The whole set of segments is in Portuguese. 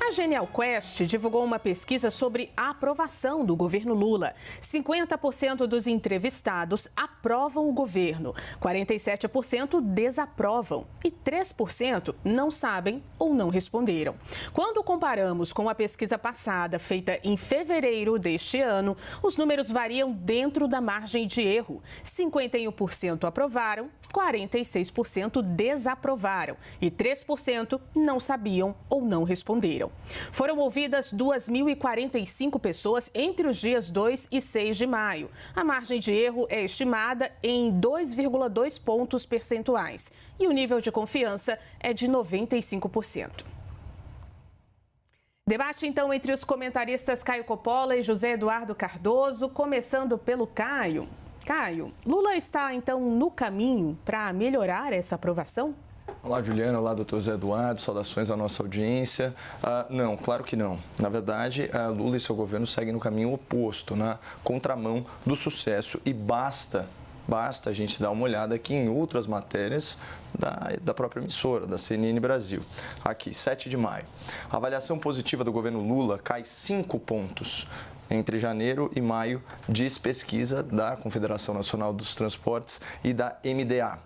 A Genial Quest divulgou uma pesquisa sobre a aprovação do governo Lula. 50% dos entrevistados aprovam o governo, 47% desaprovam e 3% não sabem ou não responderam. Quando comparamos com a pesquisa passada, feita em fevereiro deste ano, os números variam dentro da margem de erro. 51% aprovaram, 46% desaprovaram e 3% não sabiam ou não responderam. Foram ouvidas 2.045 pessoas entre os dias 2 e 6 de maio. A margem de erro é estimada em 2,2 pontos percentuais e o nível de confiança é de 95%. Debate, então, entre os comentaristas Caio Coppola e José Eduardo Cardoso, começando pelo Caio. Caio, Lula está, então, no caminho para melhorar essa aprovação? Olá, Juliana. Olá, doutor Zé Eduardo. Saudações à nossa audiência. Não, claro que não. Na verdade, Lula e seu governo seguem no caminho oposto, na contramão do sucesso. E basta a gente dar uma olhada aqui em outras matérias da própria emissora, da CNN Brasil. Aqui, 7 de maio. A avaliação positiva do governo Lula cai 5 pontos. Entre janeiro e maio, diz pesquisa da Confederação Nacional dos Transportes e da MDA.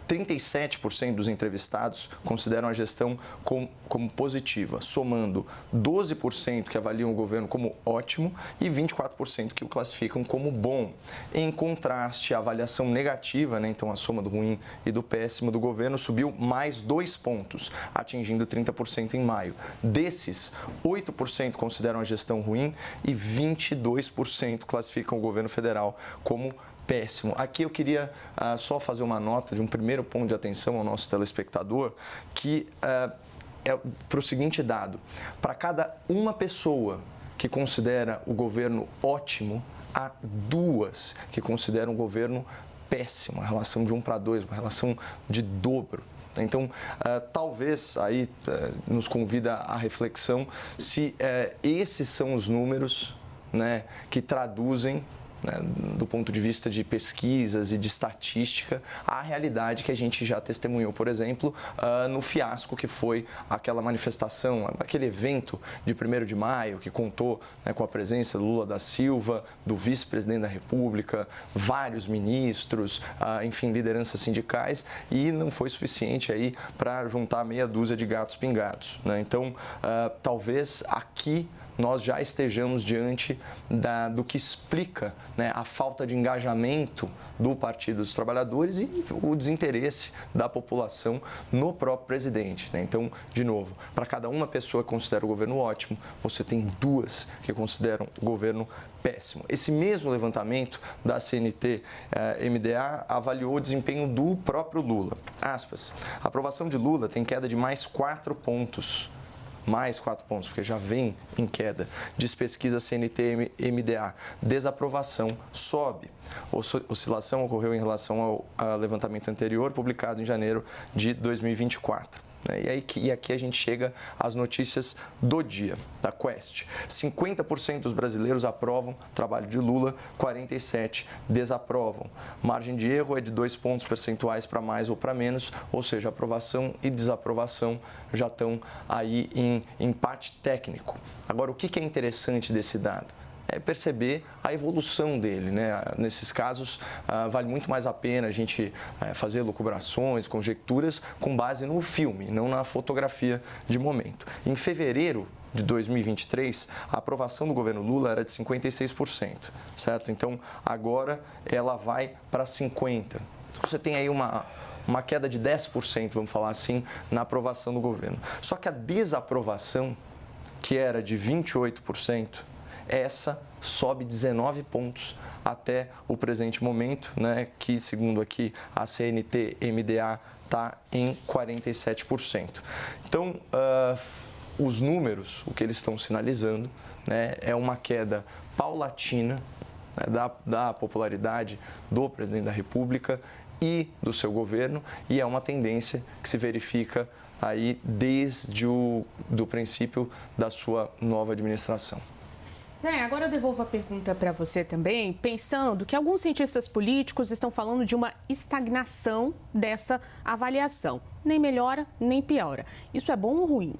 37% dos entrevistados consideram a gestão como positiva, somando 12% que avaliam o governo como ótimo e 24% que o classificam como bom. Em contraste, a avaliação negativa, então a soma do ruim e do péssimo do governo, subiu mais 2 pontos, atingindo 30% em maio. Desses, 8% consideram a gestão ruim e 22% classificam o governo federal como péssimo. Aqui eu queria só fazer uma nota de um primeiro ponto de atenção ao nosso telespectador, que é para o seguinte dado: para cada uma pessoa que considera o governo ótimo, há 2 que consideram o governo péssimo, uma relação de 1 para 2, uma relação de dobro. Então, talvez aí nos convida à reflexão se esses são os números, né, que traduzem, né, do ponto de vista de pesquisas e de estatística, a realidade que a gente já testemunhou, por exemplo, no fiasco que foi aquela manifestação, aquele evento de 1º de maio, que contou, né, com a presença do Lula da Silva, do vice-presidente da República, vários ministros, enfim, lideranças sindicais, e não foi suficiente aí para juntar meia dúzia de gatos pingados, né? Então, talvez aqui nós já estejamos diante do que explica, né, a falta de engajamento do Partido dos Trabalhadores e o desinteresse da população no próprio presidente, né? Então, de novo, para cada uma pessoa que considera o governo ótimo, você tem 2 que consideram o governo péssimo. Esse mesmo levantamento da CNT-MDA avaliou o desempenho do próprio Lula. Aspas, a aprovação de Lula tem queda de mais 4 pontos. Mais 4 pontos, porque já vem em queda. Diz pesquisa CNT-MDA. Desaprovação sobe. Oscilação ocorreu em relação ao levantamento anterior, publicado em janeiro de 2024. E aqui a gente chega às notícias do dia, da Quest. 50% dos brasileiros aprovam o trabalho de Lula, 47% desaprovam. Margem de erro é de 2 pontos percentuais para mais ou para menos, ou seja, aprovação e desaprovação já estão aí em empate técnico. Agora, o que é interessante desse dado? É perceber a evolução dele, né? Nesses casos, vale muito mais a pena a gente fazer lucubrações, conjecturas com base no filme, não na fotografia de momento. Em fevereiro de 2023, a aprovação do governo Lula era de 56%, certo? Então, agora ela vai para 50%. Então, você tem aí uma queda de 10%, vamos falar assim, na aprovação do governo. Só que a desaprovação, que era de 28%, essa sobe 19 pontos até o presente momento, né, que, segundo aqui a CNT-MDA, está em 47%. Então, os números, o que eles estão sinalizando, né, é uma queda paulatina, né, da popularidade do presidente da República e do seu governo, e é uma tendência que se verifica aí desde do princípio da sua nova administração. Zé, agora eu devolvo a pergunta para você também, pensando que alguns cientistas políticos estão falando de uma estagnação dessa avaliação. Nem melhora, nem piora. Isso é bom ou ruim?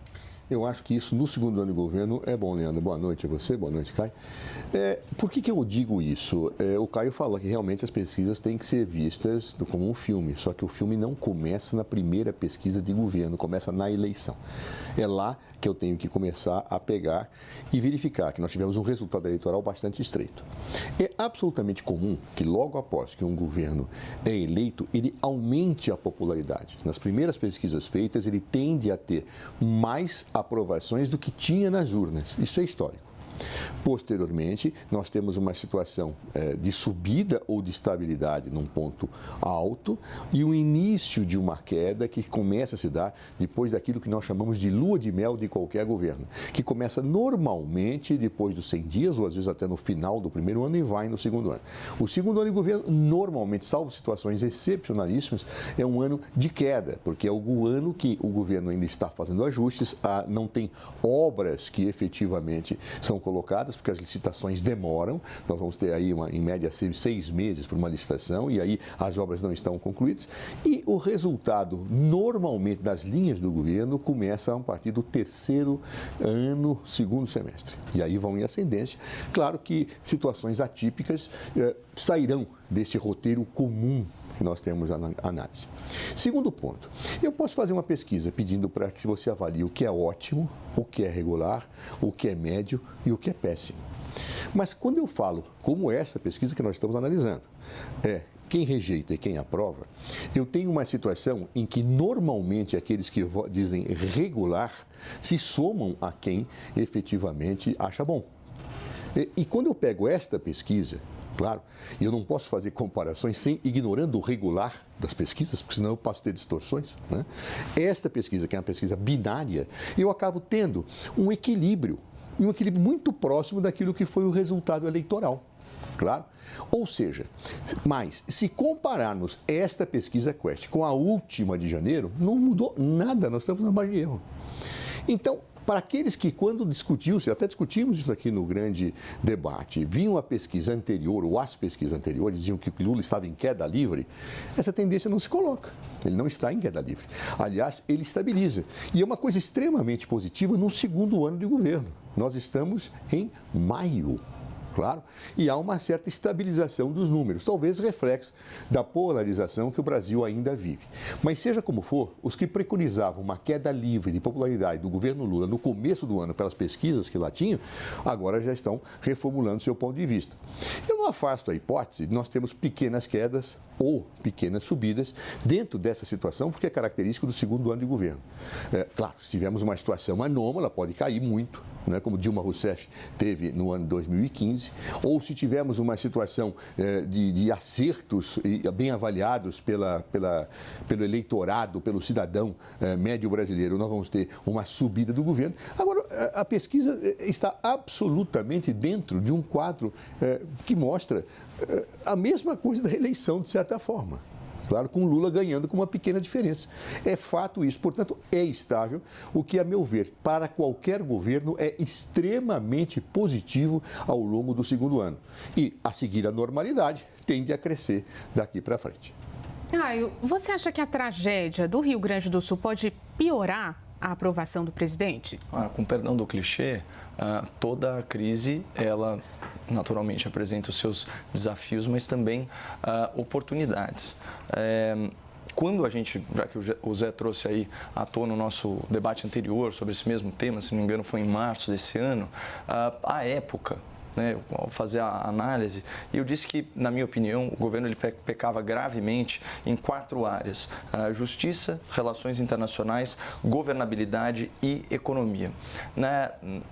Eu acho que isso no segundo ano de governo é bom, Leandro. Boa noite a você, boa noite, Caio. Por que eu digo isso? O Caio fala que realmente as pesquisas têm que ser vistas como um filme, só que o filme não começa na primeira pesquisa de governo, começa na eleição. É lá que eu tenho que começar a pegar e verificar que nós tivemos um resultado eleitoral bastante estreito. É absolutamente comum que logo após que um governo é eleito, ele aumente a popularidade. Nas primeiras pesquisas feitas, ele tende a ter mais aprovações do que tinha nas urnas. Isso é histórico. Posteriormente, nós temos uma situação de subida ou de estabilidade num ponto alto e o início de uma queda que começa a se dar depois daquilo que nós chamamos de lua de mel de qualquer governo, que começa normalmente depois dos 100 dias ou às vezes até no final do primeiro ano e vai no segundo ano. O segundo ano de governo, normalmente, salvo situações excepcionalíssimas, é um ano de queda, porque é o ano que o governo ainda está fazendo ajustes, não tem obras que efetivamente são colocadas, porque as licitações demoram. Nós vamos ter aí, em média, 6 meses para uma licitação, e aí as obras não estão concluídas. E o resultado, normalmente, das linhas do governo começa a partir do terceiro ano, segundo semestre. E aí vão em ascendência. Claro que situações atípicas sairão deste roteiro comum que nós temos na análise. Segundo ponto, eu posso fazer uma pesquisa pedindo para que você avalie o que é ótimo, o que é regular, o que é médio e o que é péssimo. Mas quando eu falo, como essa pesquisa que nós estamos analisando, quem rejeita e quem aprova, eu tenho uma situação em que normalmente aqueles que dizem regular se somam a quem efetivamente acha bom. E quando eu pego esta pesquisa, claro, e eu não posso fazer comparações ignorando o regular das pesquisas, porque senão eu posso ter distorções, né? Esta pesquisa, que é uma pesquisa binária, eu acabo tendo um equilíbrio muito próximo daquilo que foi o resultado eleitoral. Claro? Ou seja, mas se compararmos esta pesquisa Quest com a última de janeiro, não mudou nada, nós estamos na margem de erro. Então, para aqueles que, quando discutiu-se, até discutimos isso aqui no grande debate, vinham a pesquisa anterior, ou as pesquisas anteriores, diziam que Lula estava em queda livre, essa tendência não se coloca. Ele não está em queda livre. Aliás, ele estabiliza. E é uma coisa extremamente positiva no segundo ano de governo. Nós estamos em maio. Claro, e há uma certa estabilização dos números, talvez reflexo da polarização que o Brasil ainda vive. Mas seja como for, os que preconizavam uma queda livre de popularidade do governo Lula no começo do ano, pelas pesquisas que lá tinham, agora já estão reformulando seu ponto de vista. Eu não afasto a hipótese de nós termos pequenas quedas ou pequenas subidas dentro dessa situação, porque é característico do segundo ano de governo. Claro, se tivermos uma situação anômala, pode cair muito, né, como Dilma Rousseff teve no ano 2015, ou se tivermos uma situação de acertos bem avaliados pelo eleitorado, pelo cidadão médio brasileiro, nós vamos ter uma subida do governo. Agora, a pesquisa está absolutamente dentro de um quadro que mostra a mesma coisa da eleição, de certa forma. Claro, com Lula ganhando com uma pequena diferença. É fato isso, portanto, é estável, o que, a meu ver, para qualquer governo é extremamente positivo ao longo do segundo ano. E, a seguir a normalidade, tende a crescer daqui para frente. Caio, você acha que a tragédia do Rio Grande do Sul pode piorar a aprovação do presidente? Com perdão do clichê, toda a crise, ela naturalmente apresenta os seus desafios, mas também oportunidades. Quando a gente, já que o Zé trouxe aí à tona no nosso debate anterior sobre esse mesmo tema, se não me engano foi em março desse ano, à época, né, ao fazer a análise, eu disse que, na minha opinião, o governo ele pecava gravemente em 4 áreas: justiça, relações internacionais, governabilidade e economia.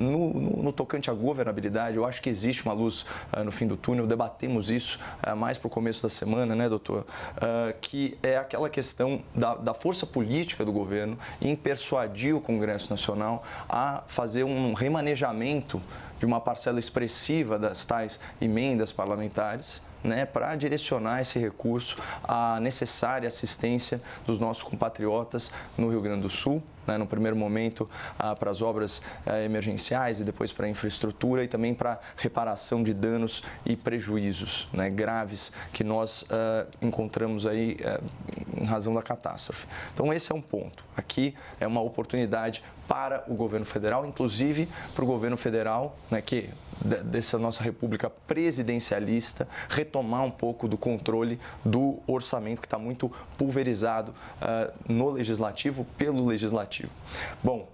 No tocante à governabilidade, eu acho que existe uma luz no fim do túnel, debatemos isso mais para o começo da semana, né, doutor? Que é aquela questão da força política do governo em persuadir o Congresso Nacional a fazer um remanejamento de uma parcela expressiva das tais emendas parlamentares, né, para direcionar esse recurso à necessária assistência dos nossos compatriotas no Rio Grande do Sul, né, no primeiro momento para as obras emergenciais e depois para a infraestrutura e também para reparação de danos e prejuízos, né, graves que nós encontramos aí em razão da catástrofe. Então esse é um ponto. Aqui é uma oportunidade para o governo federal, inclusive para o governo federal, né, que dessa nossa república presidencialista, retomar um pouco do controle do orçamento que está muito pulverizado no legislativo, pelo legislativo. Bom,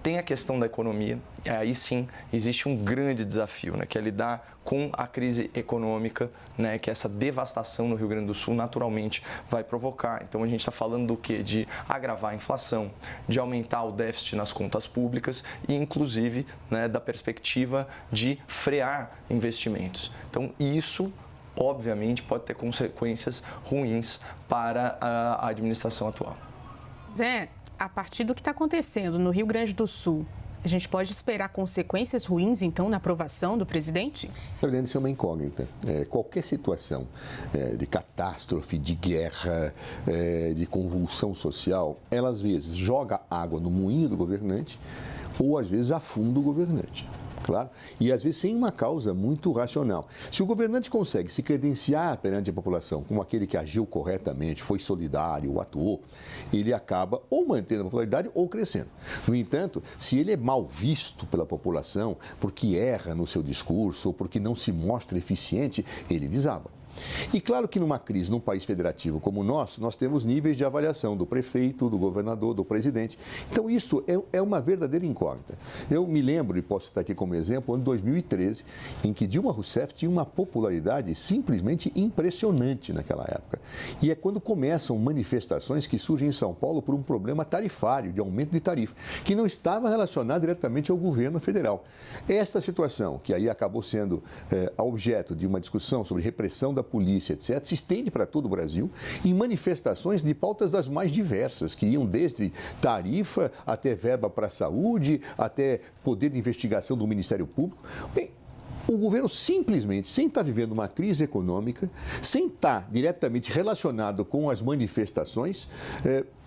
tem a questão da economia, aí sim existe um grande desafio, né, que é lidar com a crise econômica, né, que essa devastação no Rio Grande do Sul naturalmente vai provocar. Então a gente está falando do quê? De agravar a inflação, de aumentar o déficit nas contas públicas e inclusive, né, da perspectiva de frear investimentos. Então isso obviamente pode ter consequências ruins para a administração atual. Zé, a partir do que está acontecendo no Rio Grande do Sul, a gente pode esperar consequências ruins, então, na aprovação do presidente? Sabe, isso é uma incógnita. Qualquer situação de catástrofe, de guerra, de convulsão social, ela às vezes joga água no moinho do governante ou às vezes afunda o governante. Claro, e às vezes sem uma causa muito racional. Se o governante consegue se credenciar perante a população como aquele que agiu corretamente, foi solidário, atuou, ele acaba ou mantendo a popularidade ou crescendo. No entanto, se ele é mal visto pela população porque erra no seu discurso ou porque não se mostra eficiente, ele desaba. E claro que numa crise, num país federativo como o nosso, nós temos níveis de avaliação do prefeito, do governador, do presidente. Então isso é uma verdadeira incógnita. Eu me lembro, e posso citar aqui como exemplo, o ano 2013, em que Dilma Rousseff tinha uma popularidade simplesmente impressionante naquela época. E é quando começam manifestações que surgem em São Paulo por um problema tarifário, de aumento de tarifa, que não estava relacionado diretamente ao governo federal. Esta situação, que aí acabou sendo objeto de uma discussão sobre repressão da polícia, etc., se estende para todo o Brasil em manifestações de pautas das mais diversas, que iam desde tarifa até verba para a saúde, até poder de investigação do Ministério Público. Bem, o governo simplesmente, sem estar vivendo uma crise econômica, sem estar diretamente relacionado com as manifestações,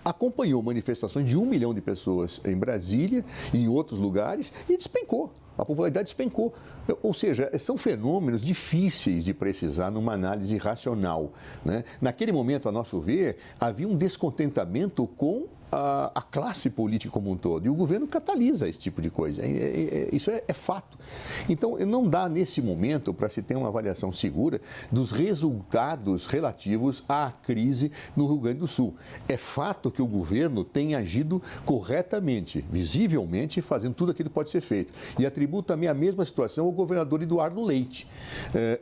acompanhou manifestações de 1 milhão de pessoas em Brasília e em outros lugares e despencou. A popularidade despencou. Ou seja, são fenômenos difíceis de precisar numa análise racional, né? Naquele momento, a nosso ver, havia um descontentamento com a classe política como um todo. E o governo catalisa esse tipo de coisa. Isso é fato. Então, não dá nesse momento para se ter uma avaliação segura dos resultados relativos à crise no Rio Grande do Sul. É fato que o governo tem agido corretamente, visivelmente, fazendo tudo aquilo que pode ser feito. E atribuo também a mesma situação ao governador Eduardo Leite.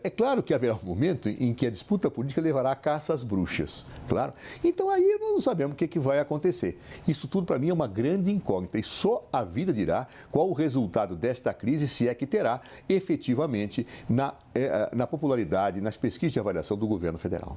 É claro que haverá um momento em que a disputa política levará à caça às bruxas, claro. Então, aí nós não sabemos o que vai acontecer. Isso tudo, para mim, é uma grande incógnita e só a vida dirá qual o resultado desta crise, se é que terá efetivamente na popularidade, nas pesquisas de avaliação do governo federal.